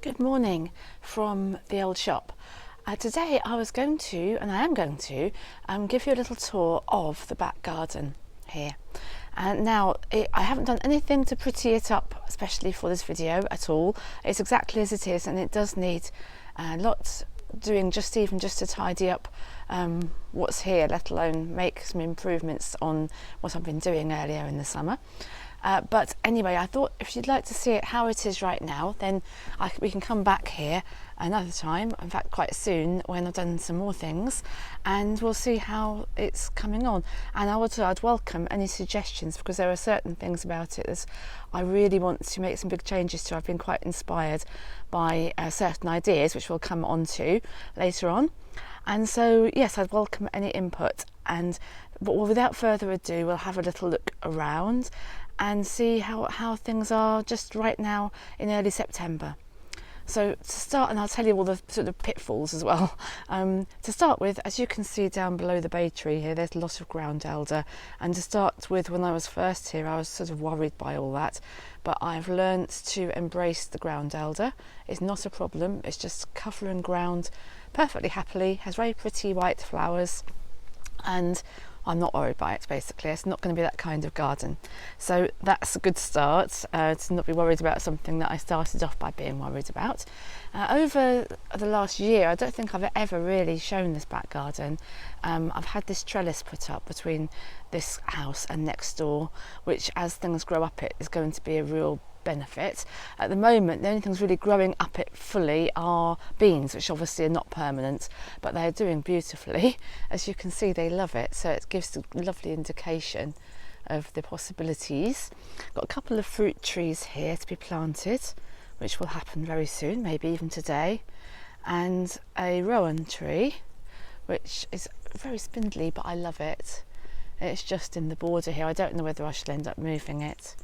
Good morning from the old shop. Today I was going to, and I am going to, give you a little tour of the back garden here. Now, I haven't done anything to pretty it up, especially for this video at all. It's exactly as it is, and it does need lots doing, just to tidy up what's here, let alone make some improvements on what I've been doing earlier in the summer. But anyway, I thought if you'd like to see it how it is right now, then we can come back here another time, in fact quite soon, when I've done some more things, and we'll see how it's coming on. And I'd welcome any suggestions, because there are certain things about it that I really want to make some big changes to. I've been quite inspired by certain ideas, which we'll come on to later on. And so yes, I'd welcome any input. But without further ado, we'll have a little look around and see how things are just right now in early September. So to start, and I'll tell you all the sort of pitfalls as well. To start with, as you can see down below the bay tree here, there's a lot of ground elder. And to start with, when I was first here, I was sort of worried by all that. But I've learnt to embrace the ground elder. It's not a problem. It's just covering ground perfectly happily, has very pretty white flowers, and I'm not worried by it. Basically, it's not going to be that kind of garden, so that's a good start, to not be worried about something that I started off by being worried about. Over the last year, I don't think I've ever really shown this back garden. I've had this trellis put up between this house and next door, which as things grow up it is going to be a real benefit. At the moment, the only things really growing up it fully are beans, which obviously are not permanent, but they're doing beautifully. As you can see, they love it, so it gives a lovely indication of the possibilities. Got a couple of fruit trees here to be planted, which will happen very soon, maybe even today, and a rowan tree, which is very spindly, but I love it. It's just in the border here. I don't know whether I shall end up moving it.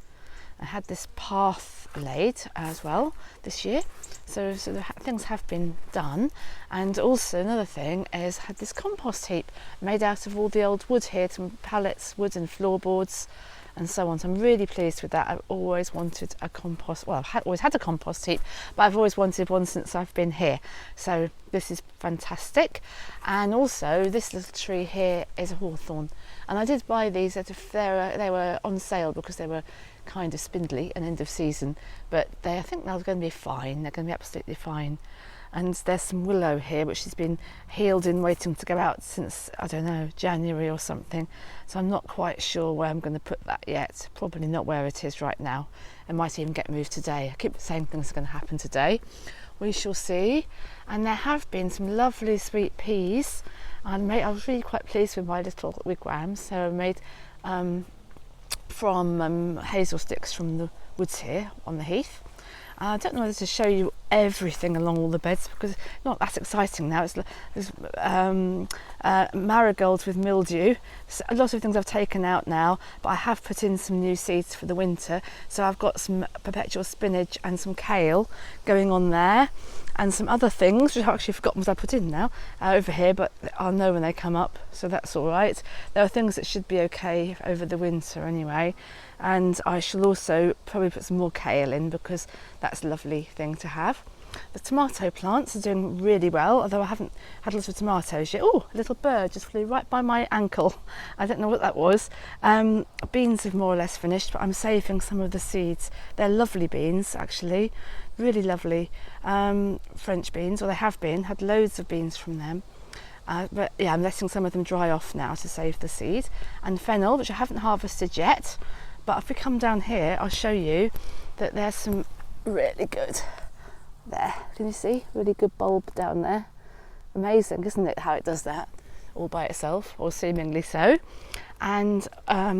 I had this path laid as well this year, so things have been done. And also another thing is, I had this compost heap made out of all the old wood here, some pallets, wood and floorboards and so on. So I'm really pleased with that. I've always wanted a compost, well, I've always had a compost heap, but I've always wanted one since I've been here. So this is fantastic. And also this little tree here is a hawthorn, and I did buy these they were on sale because they were kind of spindly and end of season, but I think they're going to be fine. They're going to be absolutely fine. And there's some willow here which has been healed in, waiting to go out since, I don't know, January or something, so I'm not quite sure where I'm going to put that yet. Probably not where it is right now. It might even get moved today. I keep saying things are going to happen today. We shall see. And there have been some lovely sweet peas. I was really quite pleased with my little wigwams. So I made from hazel sticks from the woods here on the heath. I don't know whether to show you everything along all the beds, because it's not that exciting now. There's marigolds with mildew. So a lot of things I've taken out now, but I have put in some new seeds for the winter. So I've got some perpetual spinach and some kale going on there, and some other things which I've actually forgotten what I put in now over here, but I'll know when they come up, so that's all right. There are things that should be okay over the winter anyway. And I shall also probably put some more kale in, because that's a lovely thing to have. The tomato plants are doing really well, although I haven't had a lot of tomatoes yet. Oh, a little bird just flew right by my ankle. I don't know what that was. Beans have more or less finished, but I'm saving some of the seeds. They're lovely beans, actually, really lovely French beans, or they have been, had loads of beans from them. But yeah, I'm letting some of them dry off now to save the seed. And fennel, which I haven't harvested yet. But if we come down here, I'll show you that there's some really good, there, can you see? Really good bulb down there. Amazing, isn't it, how it does that all by itself, or seemingly so. And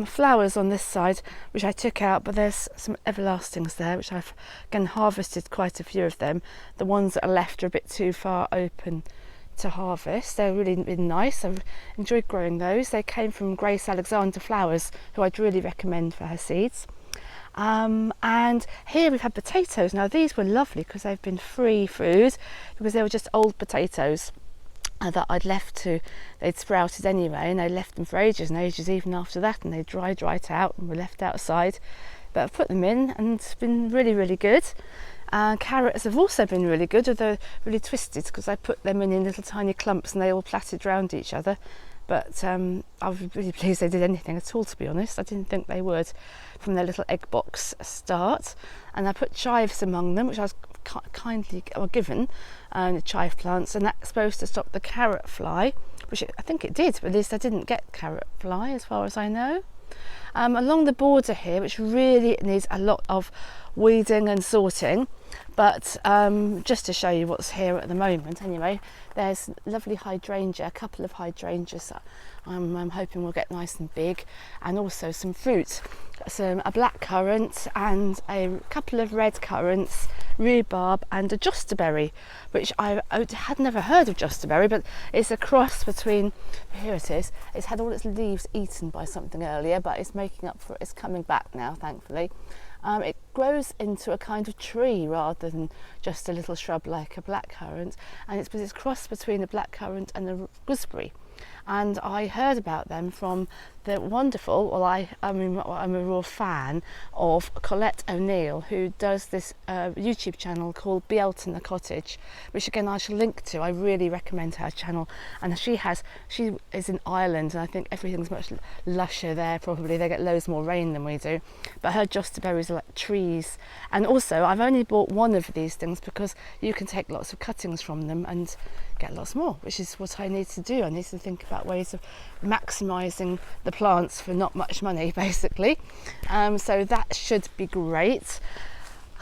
flowers on this side, which I took out, but there's some everlastings there, which I've again harvested quite a few of them. The ones that are left are a bit too far open to harvest. They're really nice. I've enjoyed growing those. They came from Grace Alexander Flowers, who I'd really recommend for her seeds. And here we've had potatoes. Now these were lovely because they've been free food, because they were just old potatoes that I'd left they'd sprouted anyway, and I left them for ages and ages even after that, and they dried right out and were left outside. But I've put them in and it's been really, really good. And carrots have also been really good, although really twisted because I put them in little tiny clumps and they all plaited round each other. But I was really pleased they did anything at all, to be honest. I didn't think they would from their little egg box start. And I put chives among them, which I was kindly given, the chive plants, and that's supposed to stop the carrot fly, which I think it did, but at least I didn't get carrot fly as far as I know. Along the border here, which really needs a lot of weeding and sorting, but just to show you what's here at the moment anyway, there's lovely hydrangea, a couple of hydrangeas that I'm hoping will get nice and big, and also some fruit, a black currant and a couple of red currants, rhubarb and a josterberry, which I had never heard of josterberry, but it's a cross between, here it is, it's had all its leaves eaten by something earlier, but it's making up for it, it's coming back now thankfully. It grows into a kind of tree rather than just a little shrub like a blackcurrant, and it's crossed between a blackcurrant and a gooseberry. And I heard about them from the wonderful, I'm a real fan of Colette O'Neill, who does this YouTube channel called Belton the Cottage, which again I shall link to. I really recommend her channel, and she is in Ireland, and I think everything's much lusher there. Probably they get loads more rain than we do, but her josterberries are like trees. And also I've only bought one of these things because you can take lots of cuttings from them and get lots more, which is what I need to do. I need to think about ways of maximising the plants for not much money, basically. So that should be great.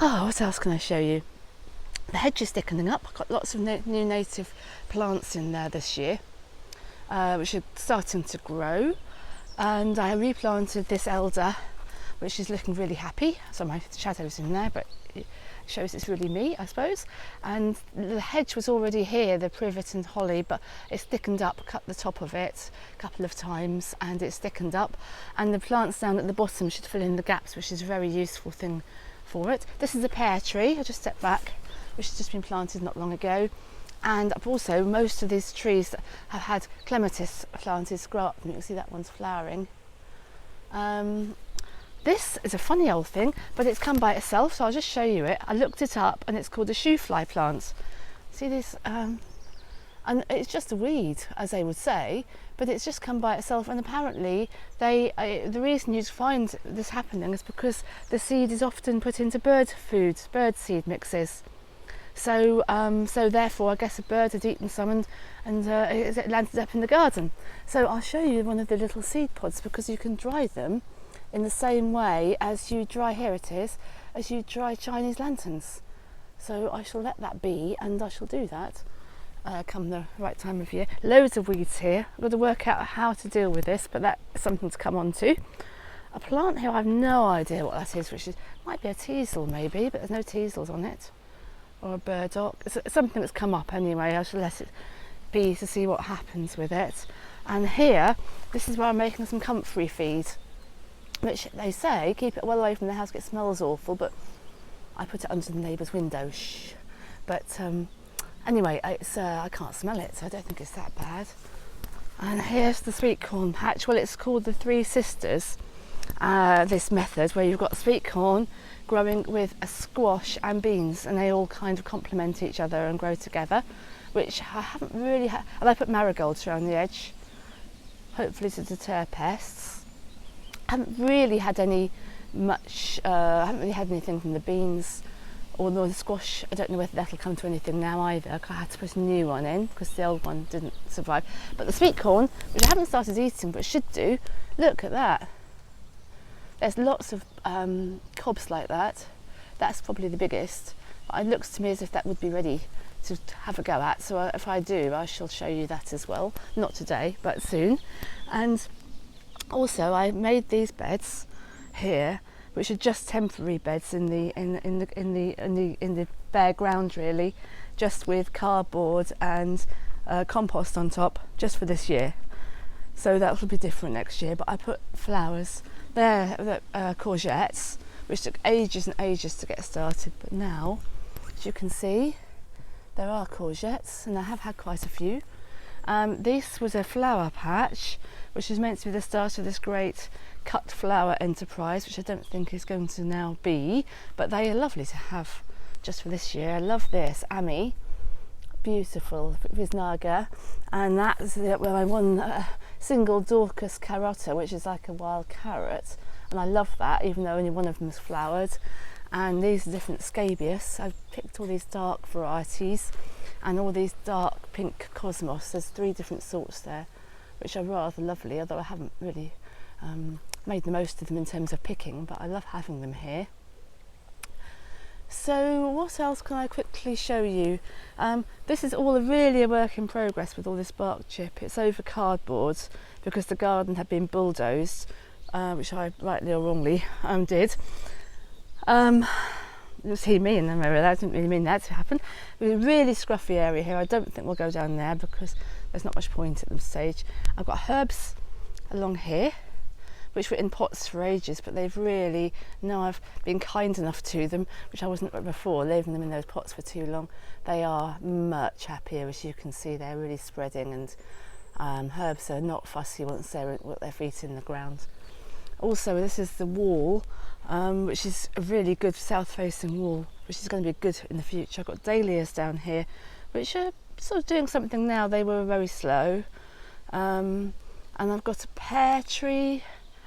Oh, what else can I show you? The hedge is thickening up. I've got lots of new native plants in there this year, which are starting to grow. And I replanted this elder, which is looking really happy. So my shadow's in there, but it shows it's really me, I suppose. And the hedge was already here, the privet and holly, but it's thickened up. Cut the top of it a couple of times and it's thickened up, and the plants down at the bottom should fill in the gaps, which is a very useful thing for it. This is a pear tree, I'll just step back, which has just been planted not long ago. And also most of these trees that have had clematis planted grow up, and you can see that one's flowering. This is a funny old thing, but it's come by itself, so I'll just show you it. I looked it up and it's called a shoefly plant. See this? And it's just a weed, as they would say, but it's just come by itself, and apparently the reason you find this happening is because the seed is often put into bird seed mixes. So therefore I guess a bird had eaten some and it landed up in the garden. So I'll show you one of the little seed pods, because you can dry them in the same way as you dry, here it is, as you dry Chinese lanterns. So I shall let that be, and I shall do that come the right time of year. Loads of weeds here. I've got to work out how to deal with this, but that's something to come on to. A plant here, I have no idea what that is, might be a teasel maybe, but there's no teasels on it, or a burdock. It's something that's come up anyway. I shall let it be to see what happens with it. And here, this is where I'm making some comfrey feed, which they say keep it well away from the house, it smells awful, but I put it under the neighbour's window. Shh. But anyway, it's I can't smell it, so I don't think it's that bad. And here's the sweet corn patch. Well, it's called the Three Sisters, this method where you've got sweet corn growing with a squash and beans, and they all kind of complement each other and grow together, which I haven't really had. And I put marigolds around the edge, hopefully to deter pests. I haven't really had I haven't really had anything from the beans or the squash. I don't know whether that'll come to anything now either. I had to put a new one in because the old one didn't survive. But the sweet corn, which I haven't started eating but should do, look at that. There's lots of cobs like that. That's probably the biggest. But it looks to me as if that would be ready to have a go at. So if I do, I shall show you that as well. Not today, but soon. And also, I made these beds here, which are just temporary beds in the bare ground, really, just with cardboard and compost on top, just for this year. So that will be different next year. But I put flowers there, courgettes, which took ages and ages to get started. But now, as you can see, there are courgettes, and I have had quite a few. This was a flower patch, which is meant to be the start of this great cut flower enterprise, which I don't think is going to now be, but they are lovely to have just for this year. I love this Ami, beautiful Visnaga, and that's my one single Dorcas carota, which is like a wild carrot, and I love that, even though only one of them has flowered. And these are different scabious. I've picked all these dark varieties and all these dark pink cosmos. There's 3 different sorts there, which are rather lovely, although I haven't really made the most of them in terms of picking, but I love having them here. So what else can I quickly show you? This is all really a work in progress with all this bark chip. It's over cardboard because the garden had been bulldozed, which I rightly or wrongly did. You'll see me in the mirror. I didn't really mean that to happen. It was a really scruffy area here. I don't think we'll go down there because there's not much point at this stage. I've got herbs along here, which were in pots for ages, but they've really, now I've been kind enough to them, which I wasn't before, leaving them in those pots for too long. They are much happier, as you can see. They're really spreading, and herbs are not fussy once they're with their feet in the ground. Also, this is the wall, which is a really good south-facing wall, which is going to be good in the future. I've got dahlias down here, which are sort of doing something now. They were very slow. And I've got a pear tree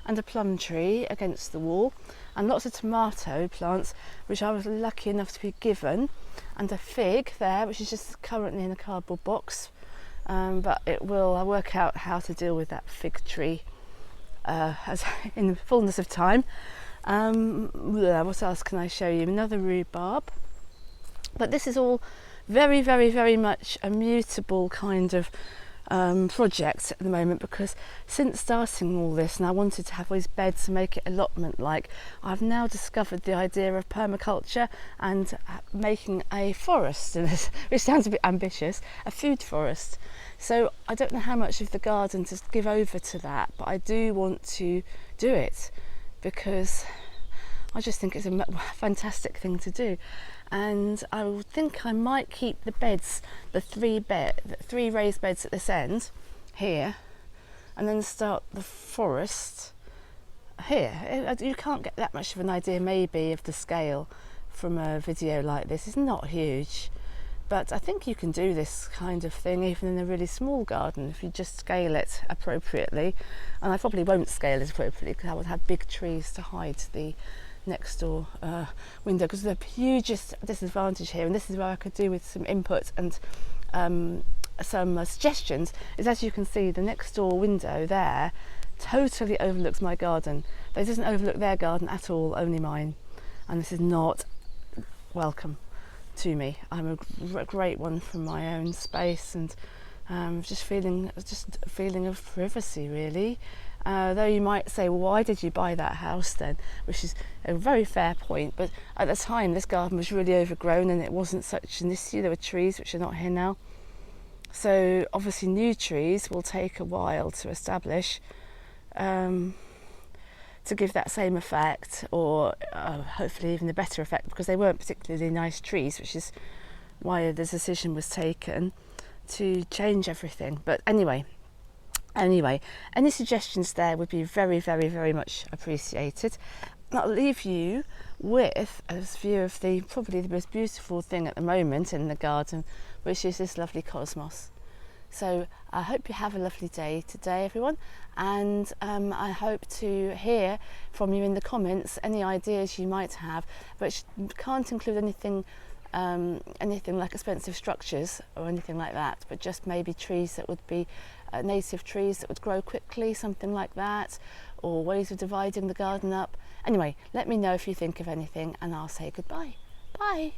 and a plum tree against the wall, and lots of tomato plants, which I was lucky enough to be given, and a fig there, which is just currently in a cardboard box, but I'll work out how to deal with that fig tree as in the fullness of time. What else can I show you? Another rhubarb, but this is all very, very, very much a mutable kind of project at the moment, because since starting all this, and I wanted to have these beds and make it allotment like, I've now discovered the idea of permaculture and making a forest in this, which sounds a bit ambitious, a food forest. So I don't know how much of the garden to give over to that, but I do want to do it because I just think it's a fantastic thing to do. And I think I might keep the beds, the three raised beds at this end here, and then start the forest here. You can't get that much of an idea maybe of the scale from a video like this. It's not huge, but I think you can do this kind of thing even in a really small garden if you just scale it appropriately. And I probably won't scale it appropriately because I would have big trees to hide the next door window, because the hugest disadvantage here, and this is where I could do with some input and some suggestions, is as you can see the next door window there totally overlooks my garden. It doesn't overlook their garden at all, only mine, and this is not welcome to me. I'm a great one from my own space, and just a feeling of privacy really. Though you might say, well, why did you buy that house then? Which is a very fair point, but at the time this garden was really overgrown and it wasn't such an issue. There were trees which are not here now, so obviously new trees will take a while to establish, to give that same effect, or hopefully even a better effect, because they weren't particularly nice trees, which is why the decision was taken to change everything. But anyway, any suggestions there would be very, very, very much appreciated. I'll leave you with a view of probably the most beautiful thing at the moment in the garden, which is this lovely cosmos. So I hope you have a lovely day today, everyone, and I hope to hear from you in the comments any ideas you might have, which can't include anything like expensive structures or anything like that, but just maybe trees that would be native trees that would grow quickly, something like that, or ways of dividing the garden up. Anyway, let me know if you think of anything, and I'll say goodbye. Bye.